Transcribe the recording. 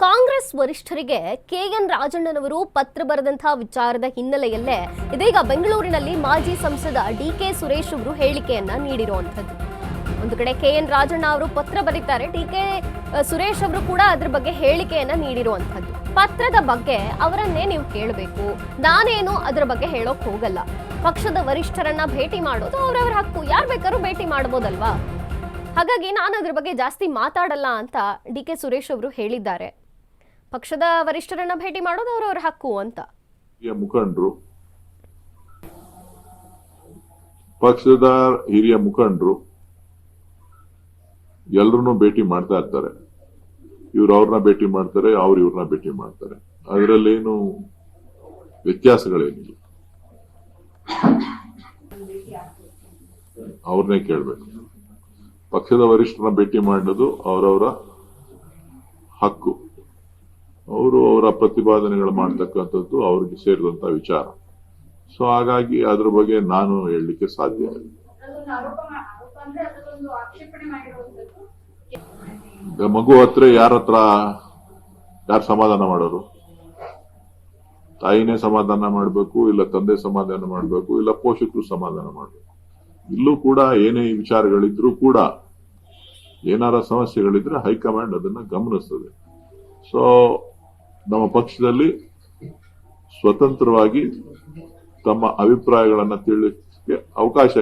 ಕಾಂಗ್ರೆಸ್ ವರಿಷ್ಠರಿಗೆ ಕೆಎನ್ ರಾಜಣ್ಣನವರು ಪತ್ರ ಬರೆದಂತಹ ವಿಚಾರದ ಹಿನ್ನೆಲೆಯಲ್ಲೇ ಇದೀಗ ಬೆಂಗಳೂರಿನಲ್ಲಿ ಮಾಜಿ ಸಂಸದ ಡಿಕೆ ಸುರೇಶ್ ಅವರು ಹೇಳಿಕೆಯನ್ನ ನೀಡಿರುವಂತದ್ದು. ಒಂದು ಕಡೆ ಕೆಎನ್ ರಾಜಣ್ಣ ಅವರು ಪತ್ರ ಬರೀತಾರೆ, ಡಿಕೆ ಸುರೇಶ್ ಅವರು ಕೂಡ ಅದ್ರ ಬಗ್ಗೆ ಹೇಳಿಕೆಯನ್ನ ನೀಡಿರುವಂತದ್ದು. ಪತ್ರದ ಬಗ್ಗೆ ಅವರನ್ನೇ ನೀವು ಕೇಳಬೇಕು, ನಾನೇನು ಅದರ ಬಗ್ಗೆ ಹೇಳೋಕ್ ಹೋಗಲ್ಲ. ಪಕ್ಷದ ವರಿಷ್ಠರನ್ನ ಭೇಟಿ ಮಾಡೋದು ಅವರವರ ಹಕ್ಕು, ಯಾರು ಬೇಕಾದ್ರೂ ಭೇಟಿ ಮಾಡಬಹುದಲ್ವಾ. ಹಾಗಾಗಿ ನಾನು ಅದ್ರ ಬಗ್ಗೆ ಜಾಸ್ತಿ ಮಾತಾಡಲ್ಲ ಅಂತ ಡಿಕೆ ಸುರೇಶ್ ಅವರು ಹೇಳಿದ್ದಾರೆ. ಪಕ್ಷದ ವರಿಷ್ಠರನ್ನ ಭೇಟಿ ಮಾಡೋದು ಅವರವರ ಹಕ್ಕು ಅಂತ. ಮುಖಂಡರು, ಪಕ್ಷದ ಹಿರಿಯ ಮುಖಂಡರು ಎಲ್ಲರನ್ನೂ ಭೇಟಿ ಮಾಡ್ತಾ ಇರ್ತಾರೆ. ಇವ್ರು ಅವ್ರನ್ನ ಭೇಟಿ ಮಾಡ್ತಾರೆ, ಅವ್ರು ಇವ್ರನ್ನ ಭೇಟಿ ಮಾಡ್ತಾರೆ. ಅದರಲ್ಲೇನು ವ್ಯತ್ಯಾಸಗಳೇನಿಲ್ಲ. ಅವ್ರನ್ನೇ ಕೇಳ್ಬೇಕು. ಪಕ್ಷದ ವರಿಷ್ಠರನ್ನ ಭೇಟಿ ಮಾಡೋದು ಅವರವರ ಹಕ್ಕು. ಅವರು ಅವರ ಪ್ರತಿಪಾದನೆಗಳು ಮಾಡ್ತಕ್ಕಂಥದ್ದು ಅವ್ರಿಗೆ ಸೇರಿದಂತ ವಿಚಾರ. ಸೊ ಹಾಗಾಗಿ ಅದ್ರ ಬಗ್ಗೆ ನಾನು ಹೇಳಲಿಕ್ಕೆ ಸಾಧ್ಯ ಇಲ್ಲ. ಮಗು ಹತ್ರ ಯಾರು ಸಮಾಧಾನ ಮಾಡೋರು? ತಾಯಿನೇ ಸಮಾಧಾನ ಮಾಡಬೇಕು, ಇಲ್ಲ ತಂದೆ ಸಮಾಧಾನ ಮಾಡಬೇಕು, ಇಲ್ಲ ಪೋಷಕರು ಸಮಾಧಾನ ಮಾಡಬೇಕು. ಇಲ್ಲೂ ಕೂಡ ಏನೇ ವಿಚಾರಗಳಿದ್ರೂ ಕೂಡ ಏನಾರ ಸಮಸ್ಯೆಗಳಿದ್ರೆ ಹೈಕಮಾಂಡ್ ಅದನ್ನ ಗಮನಿಸ್ತದೆ. ಸೊ ನಮ್ಮ ಪಕ್ಷದಲ್ಲಿ ಸ್ವತಂತ್ರವಾಗಿ ತಮ್ಮ ಅಭಿಪ್ರಾಯಗಳನ್ನ ತಿಳಿಸಲಿಕ್ಕೆ ಅವಕಾಶ